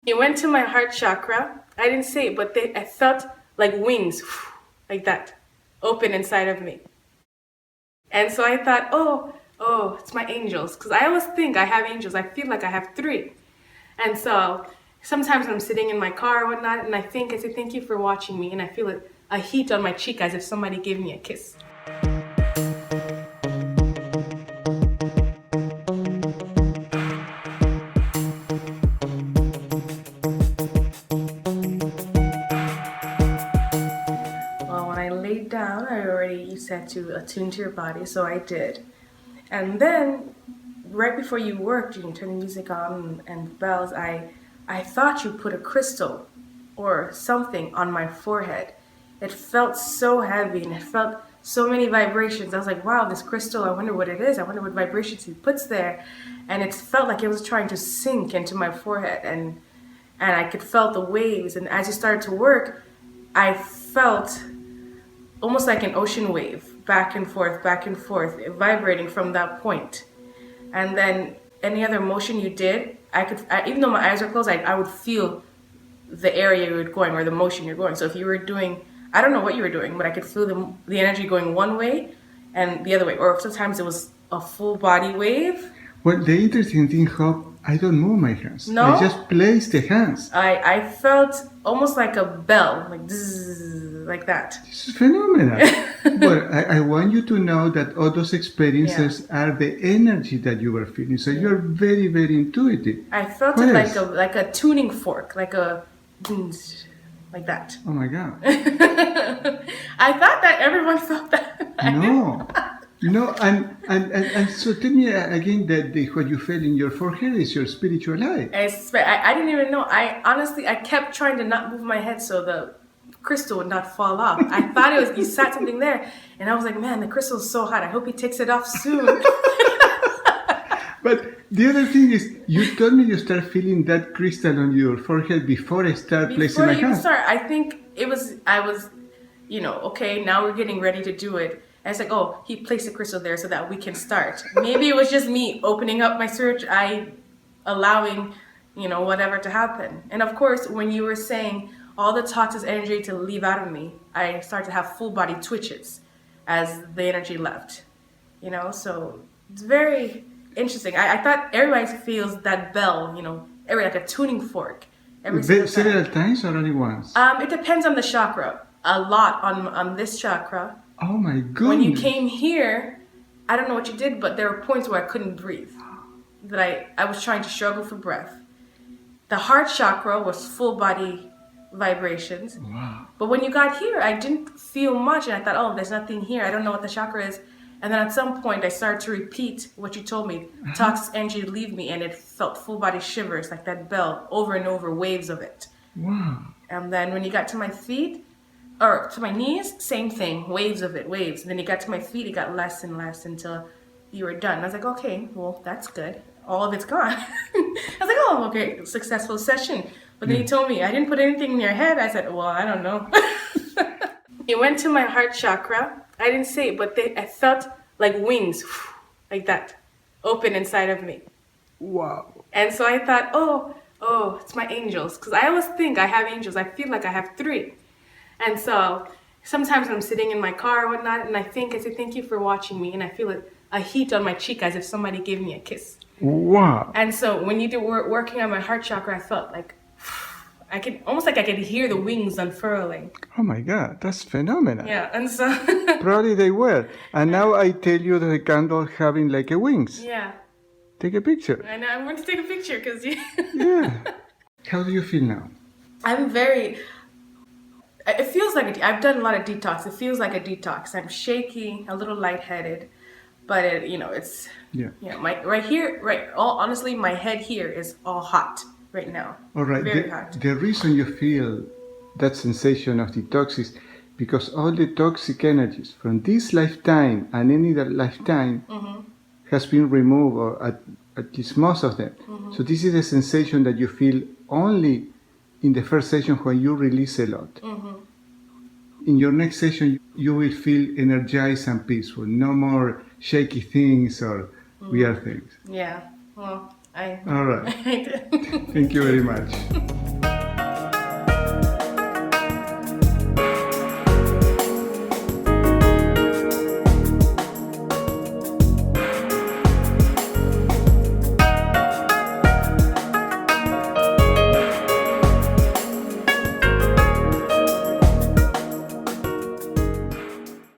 It went to my heart chakra. I didn't say it, but I felt like wings, like that, open inside of me. And so I thought, oh, it's my angels. Because I always think I have angels. I feel like I have 3. And so sometimes I'm sitting in my car or whatnot, and I say, thank you for watching me. And I feel a heat on my cheek as if somebody gave me a kiss. Down, you said to attune to your body, so I did. And then right before you worked, you turn the music on and bells, I thought you put a crystal or something on my forehead. It felt so heavy and it felt so many vibrations. I was like, wow, this crystal, I wonder what it is. I wonder what vibrations he puts there. And it felt like it was trying to sink into my forehead, and I could feel the waves. And as you started to work, I felt almost like an ocean wave, back and forth, vibrating from that point. And then any other motion you did, even though my eyes were closed, I would feel the area you were going or the motion you're going. So if you were doing, I don't know what you were doing, but I could feel the energy going one way and the other way. Or sometimes it was a full body wave. Well, the interesting thing, Hope, I don't move my hands. No? I just place the hands. I felt almost like a bell, like zzz, like that. This is phenomenal. Well, I want you to know that all those experiences are the energy that you were feeling. So you're very, very intuitive. I felt it like a tuning fork, like like that. Oh my God. I thought that everyone felt that. No, and so tell me again that what you felt in your forehead is your spiritual life. I didn't even know. I kept trying to not move my head so the crystal would not fall off. I thought you sat something there, and I was like, man, the crystal is so hot. I hope he takes it off soon. But the other thing is, you told me you start feeling that crystal on your forehead before I start placing my hands. I think I was, okay, now we're getting ready to do it. And it's like, oh, he placed a crystal there so that we can start. Maybe it was just me opening up my search eye, allowing, whatever to happen. And of course, when you were saying all the toxic energy to leave out of me, I started to have full body twitches as the energy left. So it's very interesting. I thought everybody feels that bell, like a tuning fork. Several times or only once? It depends on the chakra. A lot on this chakra. Oh my goodness. When you came here, I don't know what you did, but there were points where I couldn't breathe. That I was trying to struggle for breath. The heart chakra was full body vibrations. Wow. But when you got here, I didn't feel much, and I thought, oh, there's nothing here. I don't know what the chakra is. And then at some point, I started to repeat what you told me. Toxic energy leave me, and it felt full body shivers, like that bell, over and over, waves of it. Wow. And then when you got to my feet, or to my knees, same thing, waves of it, waves. And then you got to my feet, it got less and less until you were done. I was like, okay, well, that's good. All of it's gone. I was like, oh, okay, successful session. But then you told me, I didn't put anything in your head. I said, well, I don't know. It went to my heart chakra. I didn't say it, but I felt like wings, like that, open inside of me. Wow. And so I thought, oh, it's my angels. Because I always think I have angels. I feel like I have 3. And so sometimes I'm sitting in my car or whatnot, and I say, thank you for watching me. And I feel a heat on my cheek as if somebody gave me a kiss. Wow. And so when you were working on my heart chakra, I felt like I could hear the wings unfurling. Oh my God, that's phenomenal. Yeah, and so probably they were. And now I tell you the candle having like a wings. Yeah. Take a picture. I know, I'm going to take a picture because Yeah. How do you feel now? It feels like I've done a lot of detox. It feels like a detox. I'm shaky, a little lightheaded, but it's honestly, my head here is all hot right now. All right. Very hot. The reason you feel that sensation of detox is because all the toxic energies from this lifetime and any other lifetime has been removed, or at least most of them. So this is a sensation that you feel only in the first session when you release a lot. In your next session, you will feel energized and peaceful. No more shaky things or weird things. Yeah. Well, All right. Thank you very much.